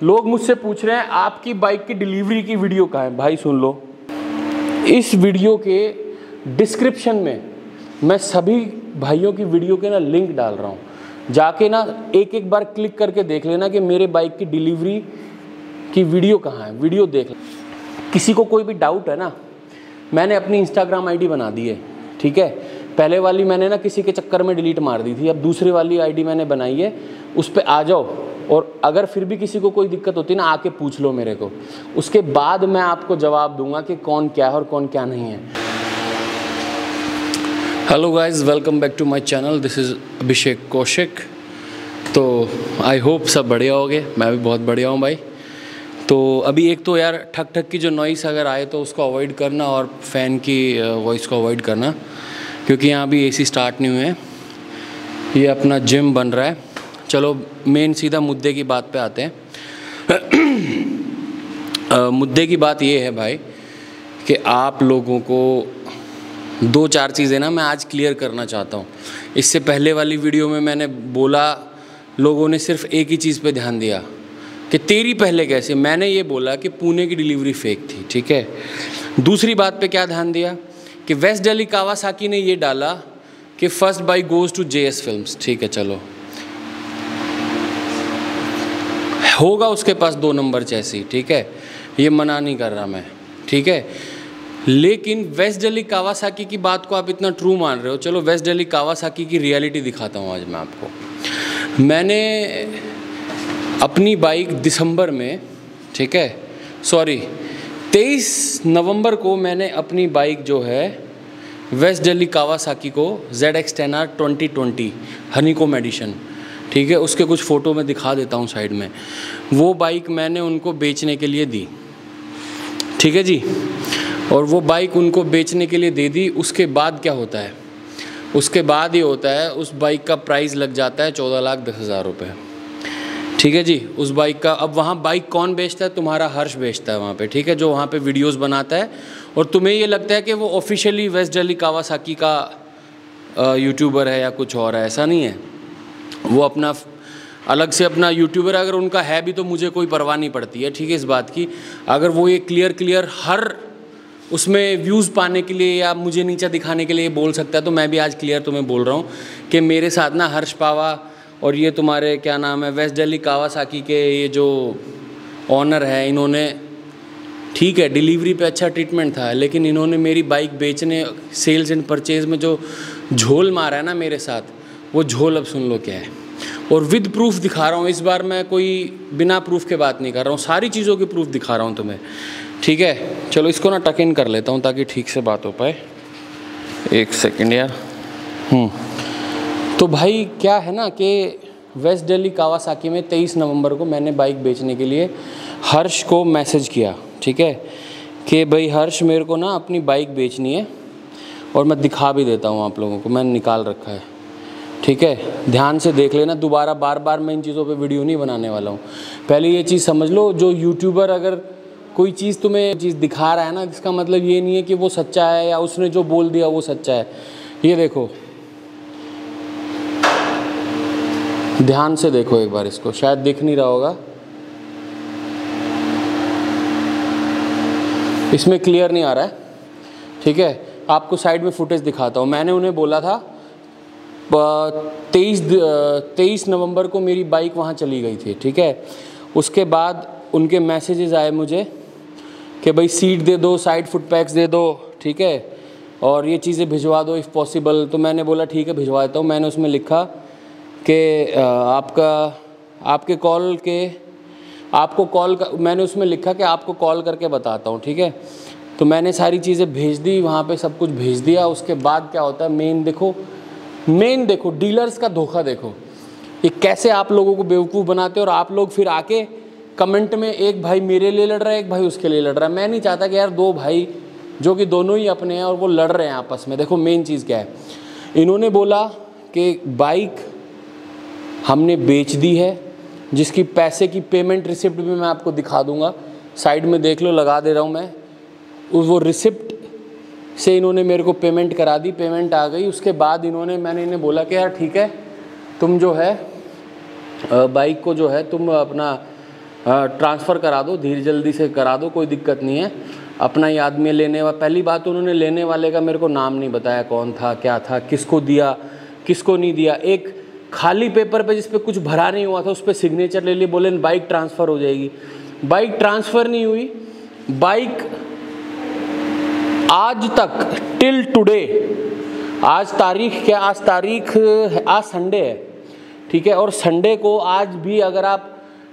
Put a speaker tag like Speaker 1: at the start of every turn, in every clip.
Speaker 1: लोग मुझसे पूछ रहे हैं आपकी बाइक की डिलीवरी की वीडियो कहाँ है। भाई सुन लो, इस वीडियो के डिस्क्रिप्शन में मैं सभी भाइयों की वीडियो के ना लिंक डाल रहा हूँ, जाके ना एक एक बार क्लिक करके देख लेना कि मेरे बाइक की डिलीवरी की वीडियो कहाँ है, वीडियो देख लेना। किसी को कोई भी डाउट है ना, मैंने अपनी इंस्टाग्राम आईडी बना दी है, ठीक है। पहले वाली मैंने ना किसी के चक्कर में डिलीट मार दी थी, अब दूसरी वाली आईडी मैंने बनाई है, उस पर आ जाओ। और अगर फिर भी किसी को कोई दिक्कत होती है ना, आके पूछ लो मेरे को, उसके बाद मैं आपको जवाब दूंगा कि कौन क्या है और कौन क्या नहीं है। Hello guys, welcome back to my channel, this is Abhishek Kaushik. तो आई होप सब बढ़िया होगे, मैं भी बहुत बढ़िया हूँ भाई। तो अभी एक तो यार ठक ठक की जो नॉइस अगर आए तो उसको अवॉइड करना, और फ़ैन की वॉइस को अवॉइड करना, क्योंकि यहाँ भी एसी स्टार्ट नहीं हुए हैं। ये अपना जिम बन रहा है। चलो मेन सीधा मुद्दे की बात पे आते हैं। मुद्दे की बात ये है भाई कि आप लोगों को दो चार चीज़ें ना मैं आज क्लियर करना चाहता हूँ। इससे पहले वाली वीडियो में मैंने बोला, लोगों ने सिर्फ एक ही चीज़ पे ध्यान दिया कि तेरी पहले कैसे। मैंने ये बोला कि पुणे की डिलीवरी फेक थी, ठीक है। दूसरी बात पे क्या ध्यान दिया कि वेस्ट दिल्ली कावासाकी ने ये डाला कि first bike goes to JS films, ठीक है। चलो होगा उसके पास 2 नंबर चैसी, ठीक है, ये मना नहीं कर रहा मैं, ठीक है। लेकिन वेस्ट दिल्ली कावासाकी की बात को आप इतना ट्रू मान रहे हो, चलो वेस्ट दिल्ली कावासाकी की रियलिटी दिखाता हूँ आज मैं आपको। मैंने अपनी बाइक दिसंबर में, ठीक है, सॉरी 23 नवंबर को मैंने अपनी बाइक जो है वेस्ट दिल्ली कावासाकी को ZX10R 2020 हनीकॉम एडिशन, ठीक है, उसके कुछ फ़ोटो मैं दिखा देता हूँ साइड में। वो बाइक मैंने उनको बेचने के लिए दी, ठीक है जी। और वो बाइक उनको बेचने के लिए दे दी। उसके बाद क्या होता है, उसके बाद ये होता है उस बाइक का प्राइस लग जाता है 14,10,000 रुपये, ठीक है जी। उस बाइक का अब वहाँ बाइक कौन बेचता है, तुम्हारा हर्ष बेचता है वहाँ पे, ठीक है, जो वहाँ पे वीडियोस बनाता है। और तुम्हें ये लगता है कि वो ऑफिशियली वेस्ट दिल्ली कावासाकी का यूट्यूबर है या कुछ और है, ऐसा नहीं है। वो अपना अलग से अपना यूट्यूबर, अगर उनका है भी तो मुझे कोई परवाह नहीं पड़ती है, ठीक है, इस बात की। अगर वो ये क्लियर हर उसमें व्यूज़ पाने के लिए या मुझे नीचा दिखाने के लिए बोल सकता है, तो मैं भी आज क्लियर तुम्हें बोल रहा हूँ कि मेरे साथ ना हर्ष पावा और ये तुम्हारे क्या नाम है वेस्ट दिल्ली कावासाकी के ये जो ऑनर है, इन्होंने, ठीक है, डिलीवरी पे अच्छा ट्रीटमेंट था, लेकिन इन्होंने मेरी बाइक बेचने, सेल्स एंड परचेज़ में जो झोल मारा है ना मेरे साथ, वो झोल अब सुन लो क्या है। और विद प्रूफ दिखा रहा हूँ इस बार, मैं कोई बिना प्रूफ के बात नहीं कर रहा हूँ, सारी चीज़ों के प्रूफ दिखा रहा हूँ तुम्हें, ठीक है। चलो इसको ना टक इन कर लेता हूँ ताकि ठीक से बात हो पाए। एक सेकंड यार। तो भाई क्या है ना कि वेस्ट दिल्ली कावासाकी में 23 नवंबर को मैंने बाइक बेचने के लिए हर्ष को मैसेज किया, ठीक है, कि भाई हर्ष मेरे को ना अपनी बाइक बेचनी है, और मैं दिखा भी देता हूँ आप लोगों को, मैंने निकाल रखा है, ठीक है, ध्यान से देख लेना। दोबारा बार बार मैं इन चीज़ों पे वीडियो नहीं बनाने वाला हूँ। पहले ये चीज़ समझ लो, जो यूट्यूबर अगर कोई चीज़ तुम्हें चीज़ दिखा रहा है ना, इसका मतलब ये नहीं है कि वो सच्चा है या उसने जो बोल दिया वो सच्चा है। ये देखो, ध्यान से देखो एक बार इसको, शायद दिख नहीं रहा होगा, इसमें क्लियर नहीं आ रहा है, ठीक है। आपको साइड में फुटेज दिखाता हूँ। मैंने उन्हें बोला था 23 नवंबर को मेरी बाइक वहाँ चली गई थी, ठीक है। उसके बाद उनके मैसेजेस आए मुझे कि भाई सीट दे दो, साइड फुट पैक्स दे दो, ठीक है, और ये चीज़ें भिजवा दो इफ़ पॉसिबल। तो मैंने बोला ठीक है भिजवा देता हूँ। मैंने उसमें लिखा कि मैंने उसमें लिखा कि आपको कॉल करके बताता हूँ, ठीक है। तो मैंने सारी चीज़ें भेज दी, वहाँ पे सब कुछ भेज दिया। उसके बाद क्या होता है, मेन देखो डीलर्स का धोखा देखो, ये कैसे आप लोगों को बेवकूफ़ बनाते हो। और आप लोग फिर आके कमेंट में एक भाई मेरे लिए लड़ रहा है, एक भाई उसके लिए लड़ रहा है। मैं नहीं चाहता कि यार दो भाई जो कि दोनों ही अपने हैं और वो लड़ रहे हैं आपस में। देखो मेन चीज़ क्या है, इन्होंने बोला कि बाइक हमने बेच दी है, जिसकी पैसे की पेमेंट रिसिप्ट भी मैं आपको दिखा दूंगा, साइड में देख लो, लगा दे रहा हूँ मैं। वो रिसिप्ट से इन्होंने मेरे को पेमेंट करा दी, पेमेंट आ गई। उसके बाद मैंने इन्हें बोला कि यार ठीक है, तुम जो है बाइक को जो है तुम अपना ट्रांसफ़र करा दो, धीरे जल्दी से करा दो, कोई दिक्कत नहीं है। अपना ही आदमी लेने वाला। पहली बात उन्होंने लेने वाले का मेरे को नाम नहीं बताया, कौन था, क्या था, किसको दिया, किसको नहीं दिया। एक खाली पेपर पे जिस पे कुछ भरा नहीं हुआ था उस पर सिग्नेचर ले लिए, बोले बाइक ट्रांसफ़र हो जाएगी। बाइक ट्रांसफ़र नहीं हुई। बाइक आज तक टिल टुडे, आज तारीख क्या, आज संडे है, ठीक है। और संडे को आज भी अगर आप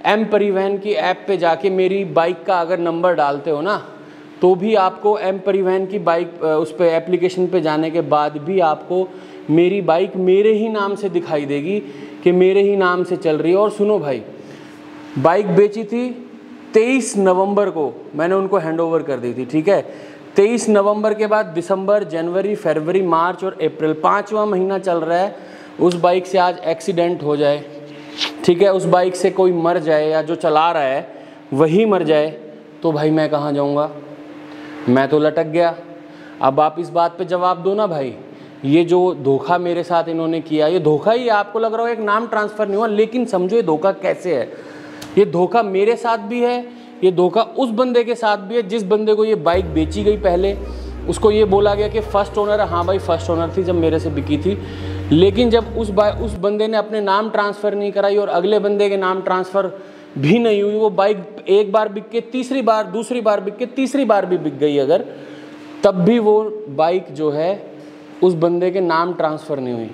Speaker 1: एम परिवहन की ऐप पे जाके मेरी बाइक का अगर नंबर डालते हो ना, तो भी आपको एम परिवहन की बाइक उस पर एप्लीकेशन पे जाने के बाद भी आपको मेरी बाइक मेरे ही नाम से दिखाई देगी कि मेरे ही नाम से चल रही है। और सुनो भाई, बाइक बेची थी 23 नवंबर को, मैंने उनको हैंडओवर कर दी थी, ठीक है। 23 नवंबर के बाद दिसंबर, जनवरी, फरवरी, मार्च और अप्रैल, 5वां महीना चल रहा है। उस बाइक से आज एक्सीडेंट हो जाए, ठीक है, उस बाइक से कोई मर जाए या जो चला रहा है वही मर जाए, तो भाई मैं कहाँ जाऊँगा? मैं तो लटक गया। अब आप इस बात पे जवाब दो ना भाई। ये जो धोखा मेरे साथ इन्होंने किया, ये धोखा ही आपको लग रहा हो, एक नाम ट्रांसफ़र नहीं हुआ, लेकिन समझो ये धोखा कैसे है। ये धोखा मेरे साथ भी है, ये धोखा उस बंदे के साथ भी है जिस बंदे को ये बाइक बेची गई। पहले उसको ये बोला गया कि फ़र्स्ट ओनर है। हाँ भाई फ़र्स्ट ओनर थी जब मेरे से बिकी थी, लेकिन जब उस बंदे ने अपने नाम ट्रांसफ़र नहीं कराई और अगले बंदे के नाम ट्रांसफ़र भी नहीं हुई, वो बाइक एक बार बिक के तीसरी बार, दूसरी बार बिक के तीसरी बार भी बिक गई अगर, तब भी वो बाइक जो है उस बंदे के नाम ट्रांसफ़र नहीं हुई।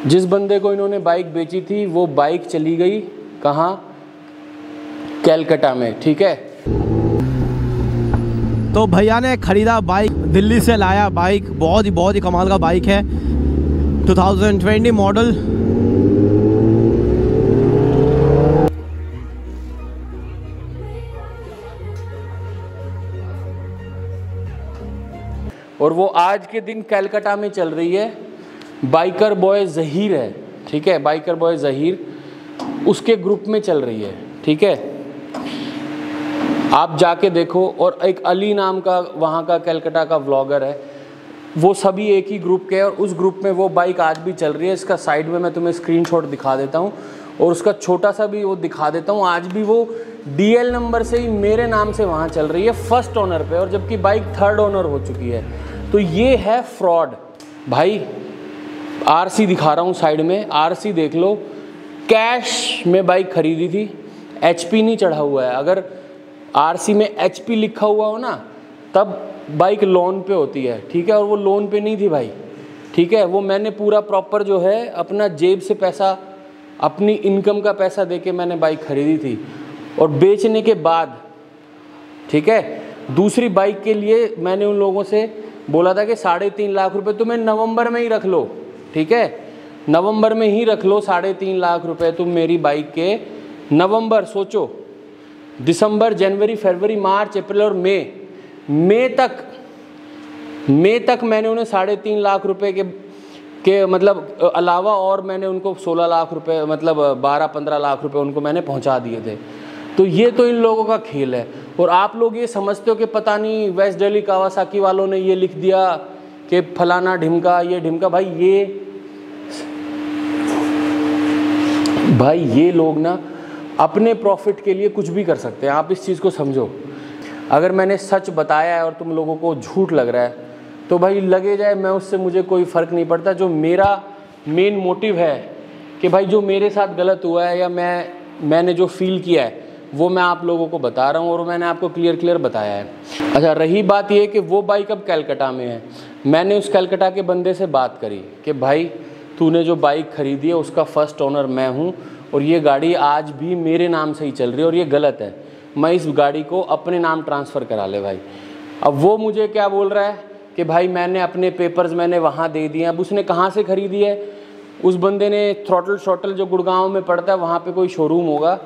Speaker 1: जिस बंदे को इन्होंने बाइक बेची थी वो बाइक चली गई कहाँ? कैलकाटा में, ठीक है।
Speaker 2: तो भैया ने खरीदा बाइक, दिल्ली से लाया बाइक, बहुत ही कमाल का बाइक है, 2020 मॉडल।
Speaker 1: और वो आज के दिन कैलकाटा में चल रही है। बाइकर बॉय ज़हीर है, ठीक है, बाइकर बॉय ज़हीर उसके ग्रुप में चल रही है, ठीक है। आप जाके देखो। और एक अली नाम का वहाँ का कैलकाटा का व्लॉगर है, वो सभी एक ही ग्रुप के हैं और उस ग्रुप में वो बाइक आज भी चल रही है। इसका साइड में मैं तुम्हें स्क्रीनशॉट दिखा देता हूँ और उसका छोटा सा भी वो दिखा देता हूँ। आज भी वो DL नंबर से ही मेरे नाम से वहाँ चल रही है फर्स्ट ओनर पे, और जबकि बाइक थर्ड ओनर हो चुकी है। तो ये है फ्रॉड भाई। RC दिखा रहा हूँ साइड में, RC देख लो। कैश में बाइक खरीदी थी, HP नहीं चढ़ा हुआ है। अगर RC में HP लिखा हुआ हो ना, तब बाइक लोन पे होती है, ठीक है। और वो लोन पे नहीं थी भाई, ठीक है। वो मैंने पूरा प्रॉपर जो है अपना जेब से पैसा, अपनी इनकम का पैसा देके मैंने बाइक खरीदी थी। और बेचने के बाद, ठीक है, दूसरी बाइक के लिए मैंने उन लोगों से बोला था कि 3.5 लाख रुपए तुम्हें नवंबर में ही रख लो, ठीक है, नवंबर में ही रख लो 3.5 लाख रुपए तुम मेरी बाइक के। नवंबर सोचो, दिसंबर, जनवरी, फरवरी, मार्च, अप्रैल और मई तक मैंने उन्हें 3.5 लाख रुपए के मतलब अलावा और मैंने उनको 16 लाख रुपए, मतलब 12-15 लाख रुपए उनको मैंने पहुंचा दिए थे। तो ये तो इन लोगों का खेल है। और आप लोग ये समझते हो कि पता नहीं वेस्ट दिल्ली कावासाकी वालों ने ये लिख दिया कि फलाना ढिमका, ये ढिमका। भाई ये लोग ना अपने प्रॉफिट के लिए कुछ भी कर सकते हैं, आप इस चीज़ को समझो। अगर मैंने सच बताया है और तुम लोगों को झूठ लग रहा है तो भाई लगे जाए, मैं उससे, मुझे कोई फ़र्क नहीं पड़ता। जो मेरा मेन मोटिव है कि भाई जो मेरे साथ गलत हुआ है या मैंने जो फील किया है वो मैं आप लोगों को बता रहा हूँ और मैंने आपको क्लियर बताया है। अच्छा, रही बात ये कि वो बाइक अब कैलकाटा में है। मैंने उस कैलकाटा के बंदे से बात करी कि भाई तूने जो बाइक खरीदी है उसका फ़र्स्ट ओनर मैं हूँ और ये गाड़ी आज भी मेरे नाम से ही चल रही है और ये गलत है, मैं इस गाड़ी को अपने नाम ट्रांसफ़र करा ले भाई। अब वो मुझे क्या बोल रहा है कि भाई मैंने अपने पेपर्स मैंने वहाँ दे दिए। अब उसने कहाँ से ख़रीदी है? उस बंदे ने थ्रॉटल जो गुड़गांव में पड़ता है वहाँ पे कोई शोरूम होगा,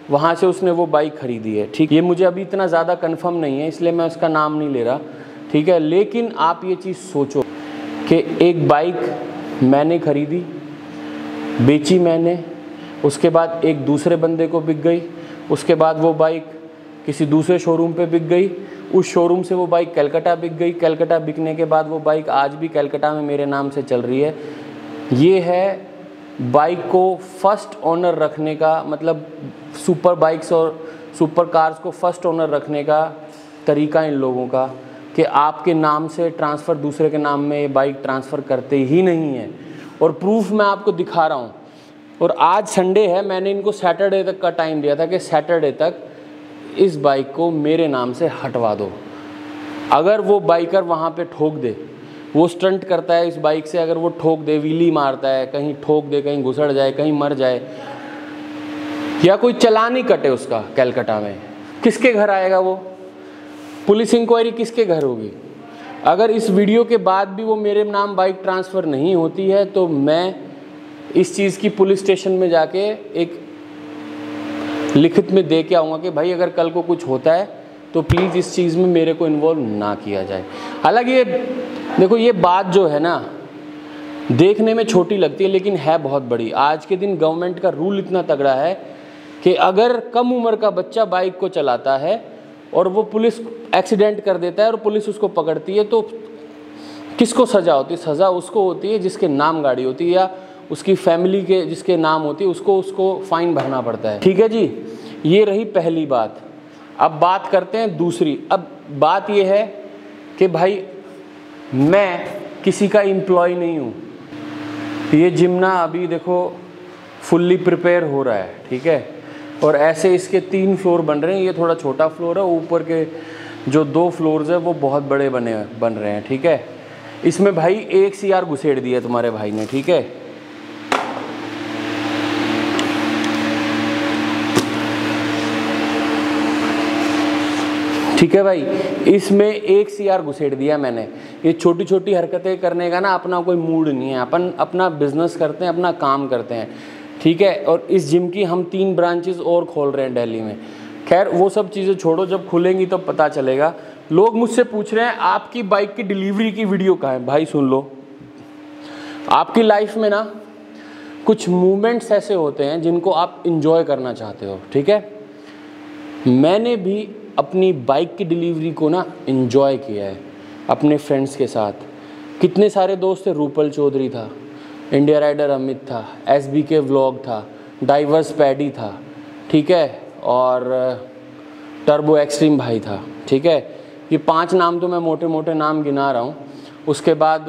Speaker 1: वहाँ से उसने वो बाइक ख़रीदी है, ठीक। ये मुझे अभी इतना ज़्यादा कंफर्म नहीं है इसलिए मैं उसका नाम नहीं ले रहा, ठीक है। लेकिन आप ये चीज़ सोचो कि एक बाइक मैंने ख़रीदी, बेची मैंने, उसके बाद एक दूसरे बंदे को बिक गई, उसके बाद वो बाइक किसी दूसरे शोरूम पे बिक गई, उस शोरूम से वो बाइक कलकत्ता बिक गई, कलकत्ता बिकने के बाद वो बाइक आज भी कलकत्ता में मेरे नाम से चल रही है। ये है बाइक को फर्स्ट ओनर रखने का मतलब। सुपर बाइक्स और सुपर कार्स को फर्स्ट ओनर रखने का तरीका इन लोगों का कि आपके नाम से ट्रांसफ़र दूसरे के नाम में बाइक ट्रांसफ़र करते ही नहीं है। और प्रूफ मैं आपको दिखा रहा हूँ। और आज संडे है, मैंने इनको सैटरडे तक का टाइम दिया था कि सैटरडे तक इस बाइक को मेरे नाम से हटवा दो। अगर वो बाइकर वहाँ पे ठोक दे, वो स्टंट करता है इस बाइक से, अगर वो ठोक दे, व्हीली मारता है, कहीं ठोक दे, कहीं घुसड़ जाए, कहीं मर जाए, या कोई चालान ही कटे उसका कैलकाटा में, किसके घर आएगा वो? पुलिस इंक्वायरी किसके घर होगी? अगर इस वीडियो के बाद भी वो मेरे नाम बाइक ट्रांसफ़र नहीं होती है तो मैं इस चीज़ की पुलिस स्टेशन में जाके एक लिखित में दे के आऊँगा कि भाई अगर कल को कुछ होता है तो प्लीज़ इस चीज़ में मेरे को इन्वॉल्व ना किया जाए। हालांकि ये देखो, ये बात जो है ना देखने में छोटी लगती है लेकिन है बहुत बड़ी। आज के दिन गवर्नमेंट का रूल इतना तगड़ा है कि अगर कम उम्र का बच्चा बाइक को चलाता है और वो पुलिस एक्सीडेंट कर देता है और पुलिस उसको पकड़ती है तो किसको सज़ा होती है? सज़ा उसको होती है जिसके नाम गाड़ी होती है या उसकी फैमिली के जिसके नाम होती है, उसको फाइन भरना पड़ता है। ठीक है जी, ये रही पहली बात। अब बात करते हैं दूसरी। अब बात ये है कि भाई मैं किसी का एम्प्लॉय नहीं हूँ। ये जिम ना अभी देखो फुल्ली प्रिपेयर हो रहा है, ठीक है, और ऐसे इसके 3 फ्लोर बन रहे हैं। ये थोड़ा छोटा फ्लोर है, ऊपर के जो 2 फ्लोर्स है वो बहुत बड़े बन रहे हैं, ठीक है। इसमें भाई एक CR घुसेड़ दिया तुम्हारे भाई ने, ठीक है। ठीक है भाई, इसमें एक CR घुसेड़ दिया मैंने। ये छोटी छोटी हरकतें करने का ना अपना कोई मूड नहीं है। अपन अपना बिजनेस करते हैं, अपना काम करते हैं, ठीक है। और इस जिम की हम 3 ब्रांचेस और खोल रहे हैं दिल्ली में। खैर वो सब चीज़ें छोड़ो, जब खुलेंगी तो पता चलेगा। लोग मुझसे पूछ रहे हैं आपकी बाइक की डिलीवरी की वीडियो कहाँ है? भाई सुन लो, आपकी लाइफ में ना कुछ मोमेंट्स ऐसे होते हैं जिनको आप इंजॉय करना चाहते हो, ठीक है। मैंने भी अपनी बाइक की डिलीवरी को ना इंजॉय किया है अपने फ्रेंड्स के साथ। कितने सारे दोस्त थे, रूपल चौधरी था, इंडिया राइडर अमित था, SBK व्लॉग था, डाइवर्स पैडी था, ठीक है, और टर्बो एक्सट्रीम भाई था, ठीक है। ये 5 नाम तो मैं मोटे मोटे नाम गिना रहा हूँ। उसके बाद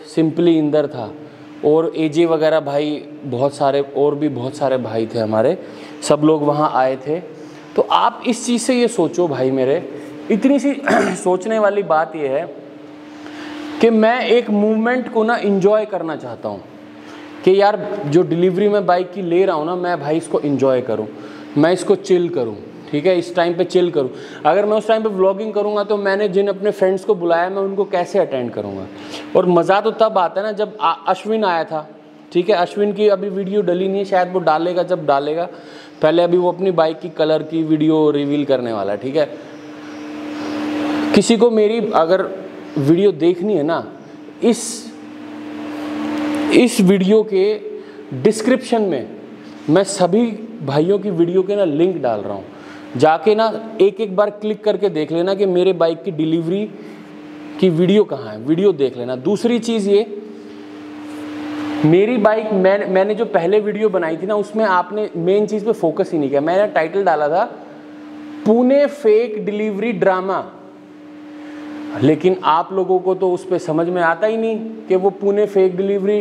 Speaker 1: सिंपली इंदर था और AJ वगैरह भाई, बहुत सारे और भी बहुत सारे भाई थे हमारे, सब लोग वहाँ आए थे। तो आप इस चीज़ से ये सोचो भाई मेरे, इतनी सी सोचने वाली बात ये है कि मैं एक मूवमेंट को ना इंजॉय करना चाहता हूँ कि यार जो डिलीवरी मैं बाइक की ले रहा हूँ ना, मैं भाई इसको इंजॉय करूँ, मैं इसको चिल करूँ, ठीक है, इस टाइम पे चिल करूँ। अगर मैं उस टाइम पे व्लॉगिंग करूँगा तो मैंने जिन अपने फ्रेंड्स को बुलाया मैं उनको कैसे अटेंड करूँगा? और मज़ा तो तब आता है ना जब अश्विन आया था, ठीक है। अश्विन की अभी वीडियो डली नहीं है, शायद वो डालेगा, जब डालेगा पहले अभी वो अपनी बाइक की कलर की वीडियो रिवील करने वाला है, ठीक है। किसी को मेरी अगर वीडियो देखनी है ना, इस वीडियो के डिस्क्रिप्शन में मैं सभी भाइयों की वीडियो के ना लिंक डाल रहा हूँ, जाके ना एक बार क्लिक करके देख लेना कि मेरे बाइक की डिलीवरी की वीडियो कहाँ है, वीडियो देख लेना। दूसरी चीज़ ये, मेरी बाइक मैंने जो पहले वीडियो बनाई थी ना, उसमें आपने मेन चीज़ पे फोकस ही नहीं किया। मैंने टाइटल डाला था पुणे फेक डिलीवरी ड्रामा, लेकिन आप लोगों को तो उस पर समझ में आता ही नहीं कि वो पुणे फेक डिलीवरी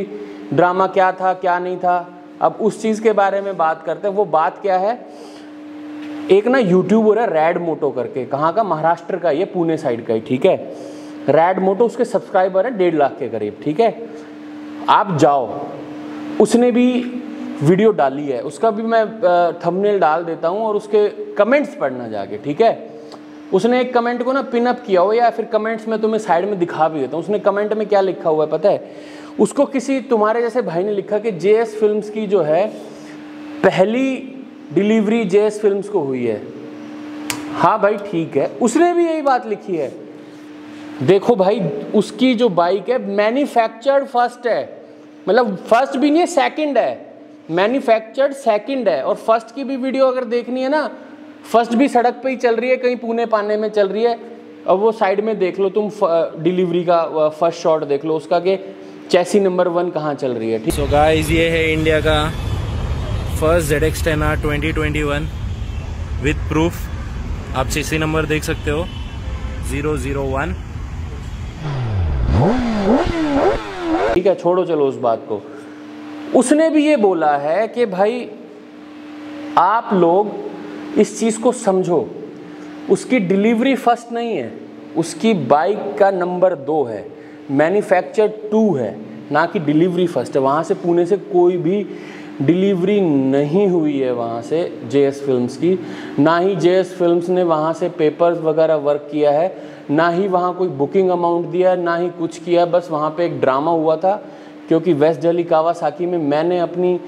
Speaker 1: ड्रामा क्या था क्या नहीं था। अब उस चीज़ के बारे में बात करते हैं। वो बात क्या है, एक ना यूट्यूबर है रैड मोटो करके, कहाँ का, महाराष्ट्र का, ये पुणे साइड का ही, ठीक है। रैड मोटो, उसके सब्सक्राइबर है 1.5 लाख के करीब, ठीक है। आप जाओ, उसने भी वीडियो डाली है, उसका भी मैं थंबनेल डाल देता हूँ और उसके कमेंट्स पढ़ना जाके, ठीक है। उसने एक कमेंट को ना पिन अप किया हो, या फिर कमेंट्स में तुम्हें साइड में दिखा भी देता हूँ। उसने कमेंट में क्या लिखा हुआ है पता है? उसको किसी तुम्हारे जैसे भाई ने लिखा कि JS फिल्म्स की जो है पहली डिलीवरी JS फिल्म्स को हुई है। हाँ भाई ठीक है, उसने भी यही बात लिखी है। देखो भाई, उसकी जो बाइक है मैन्युफैक्चर्ड फर्स्ट है, मतलब फर्स्ट भी नहीं है, सेकंड है, मैन्युफैक्चर्ड सेकंड है। और फर्स्ट की भी वीडियो अगर देखनी है ना, फर्स्ट भी सड़क पे ही चल रही है, कहीं पुणे पाने में चल रही है। अब वो साइड में देख लो तुम, डिलीवरी का फर्स्ट शॉट देख लो उसका कि चैसी नंबर 1 कहाँ चल रही है, ठीक।
Speaker 3: सो गाइस, ये है इंडिया का फर्स्ट ZX-10R 2021 विद प्रूफ। आप सीसी नंबर देख सकते हो 001।
Speaker 1: ठीक है, छोड़ो चलो उस बात को। उसने भी ये बोला है कि भाई आप लोग इस चीज़ को समझो, उसकी डिलीवरी फर्स्ट नहीं है, उसकी बाइक का नंबर 2 है, मैन्युफैक्चर 2 है, ना कि डिलीवरी फर्स्ट है। वहाँ से पुणे से कोई भी डिलीवरी नहीं हुई है वहाँ से जेएस फिल्म्स की, ना ही जेएस फिल्म्स ने वहाँ से पेपर्स वगैरह वर्क किया है, ना ही वहाँ कोई बुकिंग अमाउंट दिया है, ना ही कुछ किया। बस वहाँ पे एक ड्रामा हुआ था, क्योंकि वेस्ट दिल्ली कावासाकी में मैंने अपनी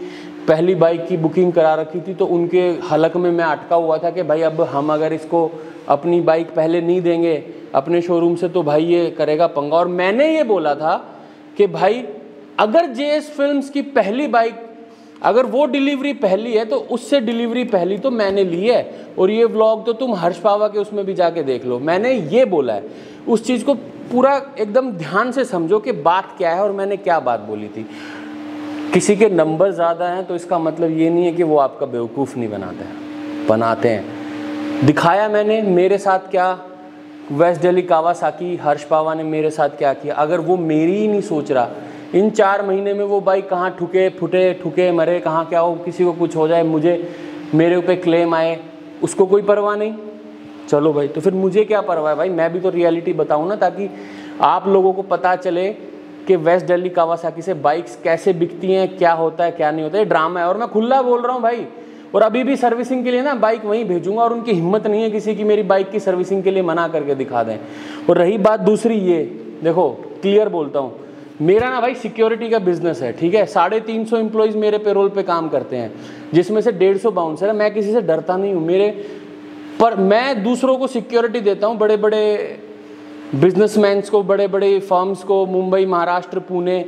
Speaker 1: पहली बाइक की बुकिंग करा रखी थी, तो उनके हलक में मैं अटका हुआ था कि भाई अब हम अगर इसको अपनी बाइक पहले नहीं देंगे अपने शोरूम से तो भाई ये करेगा पंगा। और मैंने ये बोला था कि भाई अगर जेएस फिल्म्स की पहली बाइक, अगर वो डिलीवरी पहली है तो उससे डिलीवरी पहली तो मैंने ली है। और ये व्लॉग तो तुम हर्ष पावा के उसमें भी जाके देख लो, मैंने ये बोला है। उस चीज़ को पूरा एकदम ध्यान से समझो कि बात क्या है और मैंने क्या बात बोली थी। किसी के नंबर ज़्यादा हैं तो इसका मतलब ये नहीं है कि वो आपका बेवकूफ़ नहीं बनाते हैं, बनाते हैं। दिखाया मैंने मेरे साथ क्या, वेस्ट दिल्ली कावासाकी हर्ष पावा ने मेरे साथ क्या किया। अगर वो मेरी ही नहीं सोच रहा, इन 4 महीने में वो बाइक कहाँ ठुके मरे, कहाँ क्या हो, किसी को कुछ हो जाए, मेरे ऊपर क्लेम आए, उसको कोई परवाह नहीं। चलो भाई, तो फिर मुझे क्या परवाह है भाई, मैं भी तो रियलिटी बताऊँ ना, ताकि आप लोगों को पता चले कि वेस्ट दिल्ली कावासाकी से बाइक्स कैसे बिकती हैं, क्या होता है क्या नहीं होता है। ये ड्रामा है और मैं खुला बोल रहा हूँ भाई। और अभी भी सर्विसिंग के लिए ना बाइक वहीं भेजूंगा, और उनकी हिम्मत नहीं है किसी की मेरी बाइक की सर्विसिंग के लिए मना करके दिखा दें। और रही बात दूसरी, ये देखो क्लियर बोलता हूँ, मेरा ना भाई सिक्योरिटी का बिजनेस है, ठीक है। 350 एम्प्लॉइज़ मेरे पेरोल पे काम करते हैं, जिसमें से 150 बाउंसर है। मैं किसी से डरता नहीं हूँ, पर मैं दूसरों को सिक्योरिटी देता हूँ, बड़े बड़े बिजनेसमैन्स को, बड़े बड़े फर्म्स को, मुंबई, महाराष्ट्र, पुणे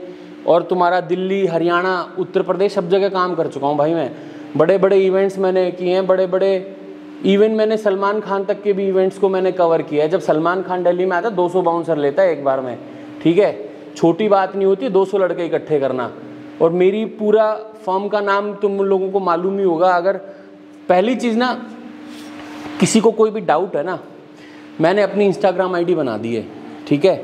Speaker 1: और तुम्हारा दिल्ली, हरियाणा, उत्तर प्रदेश, सब जगह काम कर चुका हूँ भाई। मैं बड़े बड़े इवेंट्स मैंने किए हैं, बड़े बड़े इवन मैंने सलमान खान तक के भी इवेंट्स को मैंने कवर किया है। जब सलमान खान दिल्ली में आता 200 बाउंसर लेता है एक बार में, ठीक है। छोटी बात नहीं होती 200 लड़के इकट्ठे करना। और मेरी पूरा फर्म का नाम तुम लोगों को मालूम ही होगा। अगर पहली चीज़ ना, किसी को कोई भी डाउट है ना, मैंने अपनी इंस्टाग्राम आईडी बना दी है, ठीक है।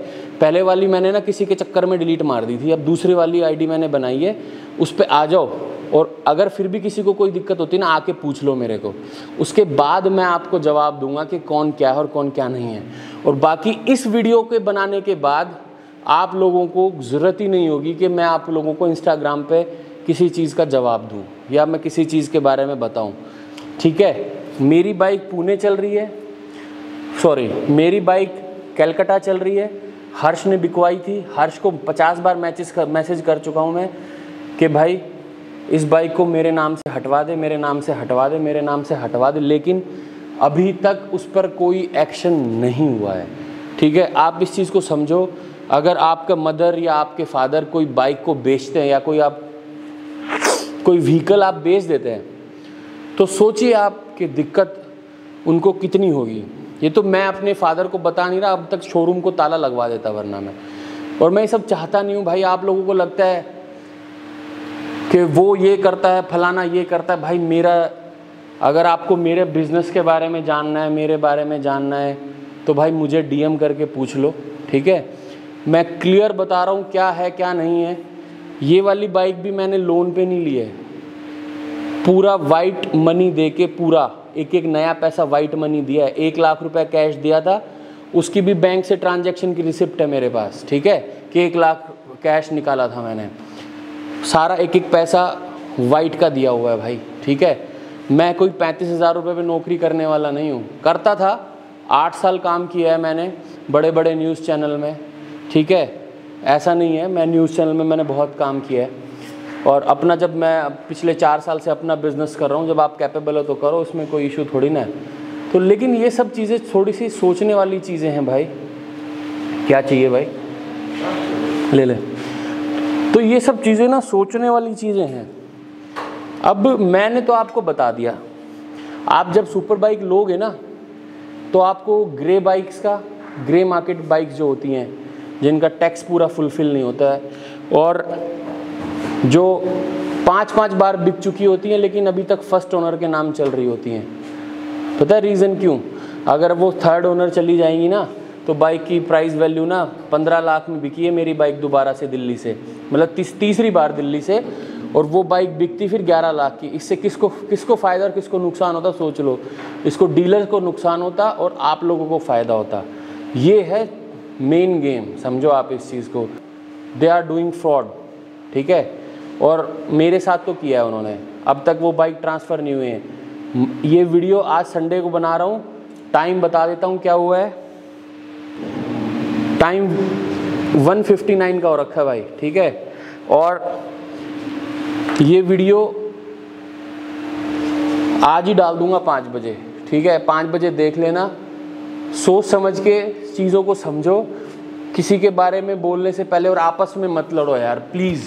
Speaker 1: पहले वाली मैंने ना किसी के चक्कर में डिलीट मार दी थी, अब दूसरी वाली आईडी मैंने बनाई है, उस पर आ जाओ। और अगर फिर भी किसी को कोई दिक्कत होती है ना, आके पूछ लो मेरे को, उसके बाद मैं आपको जवाब दूंगा कि कौन क्या है और कौन क्या नहीं है। और बाकी इस वीडियो के बनाने के बाद आप लोगों को ज़रूरत ही नहीं होगी कि मैं आप लोगों को इंस्टाग्राम पे किसी चीज़ का जवाब दूँ या मैं किसी चीज़ के बारे में बताऊँ, ठीक है। मेरी बाइक पुणे चल रही है, सॉरी मेरी बाइक कलकत्ता चल रही है। हर्ष ने बिकवाई थी, हर्ष को 50 बार मैसेज कर चुका हूँ मैं कि भाई इस बाइक को मेरे नाम से हटवा दे, मेरे नाम से हटवा दे, मेरे नाम से हटवा दे, लेकिन अभी तक उस पर कोई एक्शन नहीं हुआ है, ठीक है। आप इस चीज़ को समझो। अगर आपका मदर या आपके फादर कोई बाइक को बेचते हैं या कोई व्हीकल आप बेच देते हैं, तो सोचिए आपकी दिक्कत उनको कितनी होगी। ये तो मैं अपने फादर को बता नहीं रहा, अब तक शोरूम को ताला लगवा देता वरना मैं। और मैं ये सब चाहता नहीं हूँ भाई। आप लोगों को लगता है कि वो ये करता है, फलाना ये करता है। भाई मेरा, अगर आपको मेरे बिज़नेस के बारे में जानना है, मेरे बारे में जानना है, तो भाई मुझे डीएम करके पूछ लो, ठीक है। मैं क्लियर बता रहा हूँ क्या है क्या नहीं है। ये वाली बाइक भी मैंने लोन पे नहीं ली है, पूरा वाइट मनी दे के, पूरा एक नया पैसा वाइट मनी दिया है। 1 लाख रुपए कैश दिया था, उसकी भी बैंक से ट्रांजैक्शन की रिसिप्ट है मेरे पास, ठीक है, कि 1 लाख कैश निकाला था मैंने। सारा एक पैसा वाइट का दिया हुआ है भाई, ठीक है। मैं कोई 35,000 रुपये पे नौकरी करने वाला नहीं हूँ। करता था, 8 साल काम किया है मैंने बड़े बड़े न्यूज़ चैनल में, ठीक है। ऐसा नहीं है, मैं न्यूज़ चैनल में मैंने बहुत काम किया है। और अपना, जब मैं पिछले 4 साल से अपना बिज़नेस कर रहा हूँ, जब आप कैपेबल हो तो करो, उसमें कोई इशू थोड़ी ना है। तो लेकिन ये सब चीज़ें थोड़ी सी सोचने वाली चीज़ें हैं भाई। क्या चाहिए भाई, ले ले। तो ये सब चीज़ें ना सोचने वाली चीज़ें हैं। अब मैंने तो आपको बता दिया, आप जब सुपर बाइक लोगे ना, तो आपको ग्रे बाइक्स का, ग्रे मार्केट बाइक्स जो होती हैं जिनका टैक्स पूरा फुलफिल नहीं होता है, और जो 5-5 बार बिक चुकी होती हैं लेकिन अभी तक फर्स्ट ओनर के नाम चल रही होती हैं, पता है रीज़न क्यों? अगर वो थर्ड ओनर चली जाएंगी ना तो बाइक की प्राइस वैल्यू ना 15 लाख में बिकी है मेरी बाइक दोबारा से दिल्ली से, मतलब तीसरी बार दिल्ली से, और वो बाइक बिकती फिर 11 लाख की। इससे किसको फ़ायदा और किसको नुकसान होता सोच लो। इसको डीलर को नुकसान होता और आप लोगों को फ़ायदा होता। ये है मेन गेम, समझो आप इस चीज़ को। दे आर डूइंग फ्रॉड, ठीक है। और मेरे साथ तो किया है उन्होंने, अब तक वो बाइक ट्रांसफ़र नहीं हुए हैं। ये वीडियो आज संडे को बना रहा हूँ, टाइम बता देता हूँ क्या हुआ है। टाइम 1:59 का हो रखा है भाई, ठीक है। और ये वीडियो आज ही डाल दूंगा 5 बजे, ठीक है। 5 बजे देख लेना, सोच समझ के चीज़ों को समझो। किसी के बारे में बोलने से पहले और आपस में मत लड़ो यार, प्लीज़।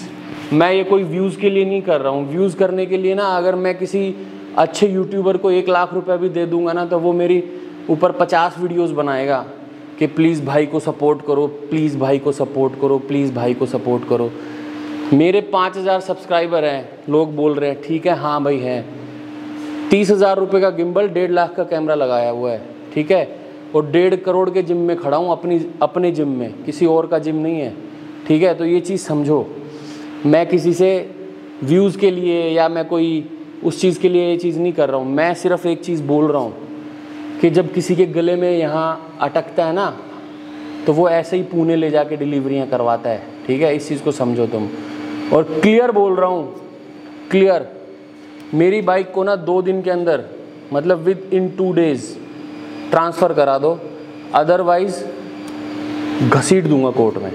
Speaker 1: मैं ये कोई व्यूज़ के लिए नहीं कर रहा हूँ। व्यूज़ करने के लिए ना, अगर मैं किसी अच्छे यूट्यूबर को 1 लाख रुपए भी दे दूंगा ना, तो वो मेरी ऊपर 50 वीडियोस बनाएगा कि प्लीज़ भाई को सपोर्ट करो, प्लीज़ भाई को सपोर्ट करो, प्लीज़ भाई को सपोर्ट करो। मेरे 5000 सब्सक्राइबर हैं, लोग बोल रहे हैं, ठीक है, हाँ भाई हैं। 30,000 रुपये का गिम्बल, 1.5 लाख का कैमरा लगाया हुआ है, ठीक है। और 1.5 करोड़ के जिम में खड़ा हूँ, अपने जिम में, किसी और का जिम नहीं है, ठीक है। तो ये चीज़ समझो, मैं किसी से व्यूज़ के लिए या मैं कोई उस चीज़ के लिए ये चीज़ नहीं कर रहा हूँ। मैं सिर्फ एक चीज़ बोल रहा हूँ कि जब किसी के गले में यहाँ अटकता है ना, तो वो ऐसे ही पुणे ले जाके डिलीवरियाँ करवाता है, ठीक है। इस चीज़ को समझो तुम। और क्लियर बोल रहा हूँ, क्लियर, मेरी बाइक को ना 2 दिन के अंदर, मतलब विद इन 2 डेज़ ट्रांसफ़र करा दो, अदरवाइज़ घसीट दूंगा कोर्ट में।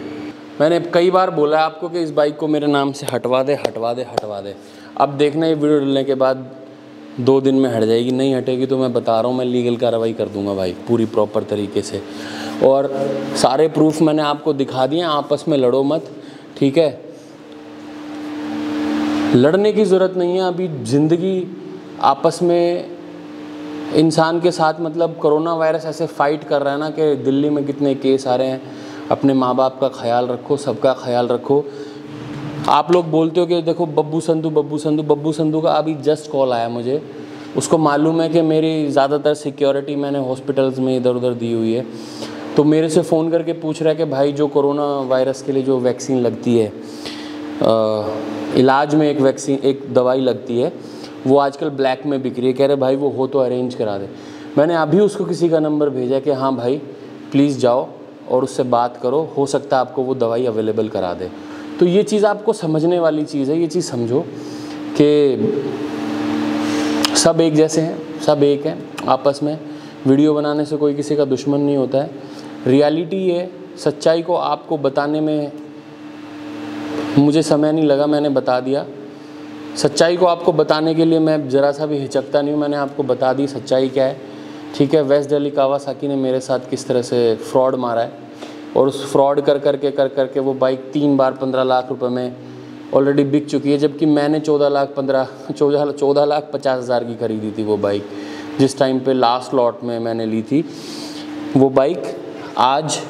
Speaker 1: मैंने कई बार बोला है आपको कि इस बाइक को मेरे नाम से हटवा दे, हटवा दे, हटवा दे। अब देखना ये वीडियो डालने के बाद 2 दिन में हट जाएगी, नहीं हटेगी तो मैं बता रहा हूँ, मैं लीगल कार्रवाई कर दूंगा भाई, पूरी प्रॉपर तरीके से। और सारे प्रूफ मैंने आपको दिखा दिए, आपस में लड़ो मत, ठीक है। लड़ने की ज़रूरत नहीं है अभी। ज़िंदगी आपस में इंसान के साथ, मतलब कोरोना वायरस ऐसे फाइट कर रहा है ना कि दिल्ली में कितने केस आ रहे हैं। अपने माँ बाप का ख्याल रखो, सबका ख्याल रखो। आप लोग बोलते हो कि देखो बब्बू संधू का अभी जस्ट कॉल आया मुझे। उसको मालूम है कि मेरी ज़्यादातर सिक्योरिटी मैंने हॉस्पिटल्स में इधर उधर दी हुई है, तो मेरे से फ़ोन करके पूछ रहा है कि भाई जो कोरोना वायरस के लिए जो वैक्सीन लगती है, इलाज में एक दवाई लगती है, वो आजकल ब्लैक में बिक रही है। कह रहे भाई वो हो तो अरेंज करा दे। मैंने अभी उसको किसी का नंबर भेजा कि हाँ भाई प्लीज़ जाओ और उससे बात करो, हो सकता है आपको वो दवाई अवेलेबल करा दे। तो ये चीज़ आपको समझने वाली चीज़ है। ये चीज़ समझो कि सब एक जैसे हैं, सब एक हैं आपस में। वीडियो बनाने से कोई किसी का दुश्मन नहीं होता है। रियलिटी ये, सच्चाई को आपको बताने में मुझे समय नहीं लगा, मैंने बता दिया। सच्चाई को आपको बताने के लिए मैं ज़रा सा भी हिचकता नहीं हूँ, मैंने आपको बता दी सच्चाई क्या है, ठीक है। वेस्ट दिल्ली कावासाकी ने मेरे साथ किस तरह से फ्रॉड मारा है, और उस फ्रॉड कर करके वो बाइक 3 बार 15 लाख रुपए में ऑलरेडी बिक चुकी है, जबकि मैंने 14,50,000 की खरीदी थी वो बाइक, जिस टाइम पे लास्ट लॉट में मैंने ली थी वो बाइक। आज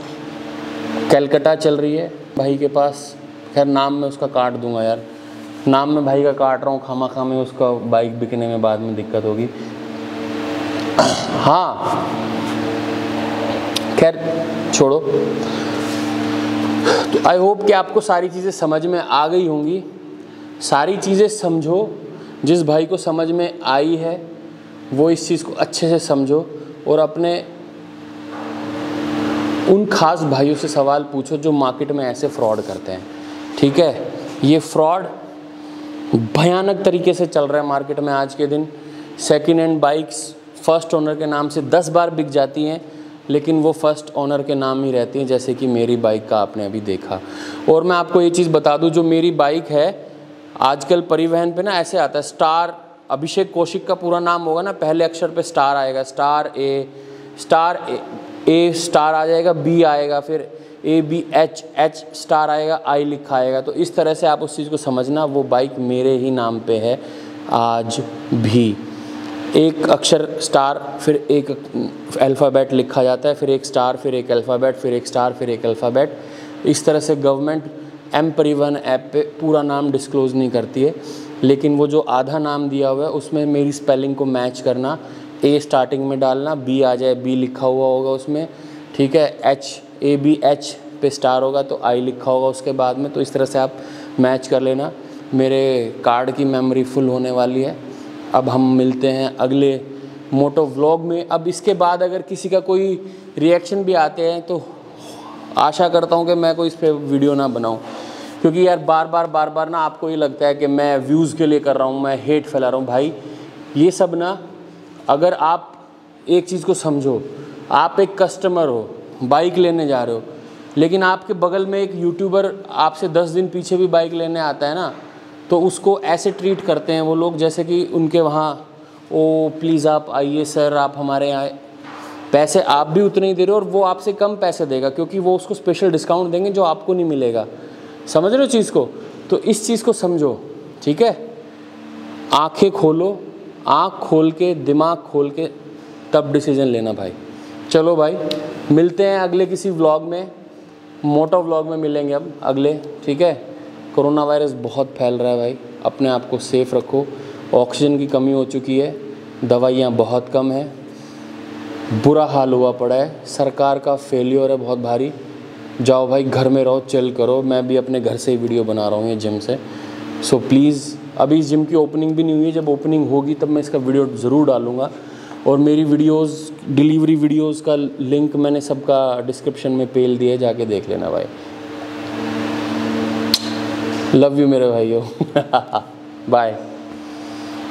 Speaker 1: कलकत्ता चल रही है भाई के पास। खैर नाम मैं उसका काट दूंगा यार, नाम मैं भाई का काट रहा हूँ, खामा में उसका बाइक बिकने में बाद में दिक्कत होगी। हाँ खैर छोड़ो। तो आई होप कि आपको सारी चीज़ें समझ में आ गई होंगी। सारी चीज़ें समझो, जिस भाई को समझ में आई है वो इस चीज़ को अच्छे से समझो, और अपने उन खास भाइयों से सवाल पूछो जो मार्केट में ऐसे फ्रॉड करते हैं, ठीक है। ये फ्रॉड भयानक तरीके से चल रहा है मार्केट में आज के दिन। Second hand bikes first owner के नाम से 10 बार बिक जाती हैं, लेकिन वो फर्स्ट ओनर के नाम ही रहती हैं, जैसे कि मेरी बाइक का आपने अभी देखा। और मैं आपको ये चीज़ बता दूं, जो मेरी बाइक है आजकल परिवहन पे ना ऐसे आता है स्टार, अभिषेक कौशिक का पूरा नाम होगा ना, पहले अक्षर पे स्टार आएगा, स्टार ए स्टार आ जाएगा, बी आएगा, फिर ABH स्टार आएगा, आई लिखा आएगा। तो इस तरह से आप उस चीज़ को समझना, वो बाइक मेरे ही नाम पे है आज भी। एक अक्षर स्टार, फिर एक अल्फ़ाबेट लिखा जाता है, फिर एक स्टार, फिर एक अल्फ़ाबेट, फिर एक स्टार, फिर एक अल्फ़ाबेट। इस तरह से गवर्नमेंट एम परिवहन ऐप पे पूरा नाम डिस्क्लोज़ नहीं करती है, लेकिन वो जो आधा नाम दिया हुआ है उसमें मेरी स्पेलिंग को मैच करना, ए स्टार्टिंग में डालना, बी आ जाए, बी लिखा हुआ होगा उसमें, ठीक है। HABH पे स्टार होगा तो आई लिखा होगा उसके बाद में। तो इस तरह से आप मैच कर लेना। मेरे कार्ड की मेमोरी फुल होने वाली है। अब हम मिलते हैं अगले मोटो व्लॉग में। अब इसके बाद अगर किसी का कोई रिएक्शन भी आते हैं तो आशा करता हूँ कि मैं कोई इस पर वीडियो ना बनाऊँ, क्योंकि यार बार बार ना आपको ये लगता है कि मैं व्यूज़ के लिए कर रहा हूँ, मैं हेट फैला रहा हूँ। भाई ये सब ना, अगर आप एक चीज़ को समझो, आप एक कस्टमर हो, बाइक लेने जा रहे हो, लेकिन आपके बगल में एक यूट्यूबर आपसे 10 दिन पीछे भी बाइक लेने आता है ना, तो उसको ऐसे ट्रीट करते हैं वो लोग जैसे कि उनके वहाँ, ओ प्लीज़ आप आइए सर, आप हमारे यहाँ। पैसे आप भी उतने ही दे रहे हो और वो आपसे कम पैसे देगा, क्योंकि वो उसको स्पेशल डिस्काउंट देंगे जो आपको नहीं मिलेगा। समझ रहे हो चीज़ को? तो इस चीज़ को समझो, ठीक है। आंखें खोलो, आँख खोल के, दिमाग खोल के तब डिसीजन लेना भाई। चलो भाई, मिलते हैं अगले किसी व्लॉग में, मोटो व्लॉग में मिलेंगे अब अगले, ठीक है। कोरोना वायरस बहुत फैल रहा है भाई, अपने आप को सेफ रखो। ऑक्सीजन की कमी हो चुकी है, दवाइयाँ बहुत कम है, बुरा हाल हुआ पड़ा है, सरकार का फेलियर है बहुत भारी। जाओ भाई घर में रहो, चिल करो। मैं भी अपने घर से ही वीडियो बना रहा हूँ ये जिम से। सो प्लीज़, अभी इस जिम की ओपनिंग भी नहीं हुई है, जब ओपनिंग होगी तब मैं इसका वीडियो ज़रूर डालूँगा। और मेरी वीडियोस, डिलीवरी वीडियोस का लिंक मैंने सबका डिस्क्रिप्शन में पेल दिया है, जाके देख लेना भाई। लव यू मेरे भाइयों। बाय।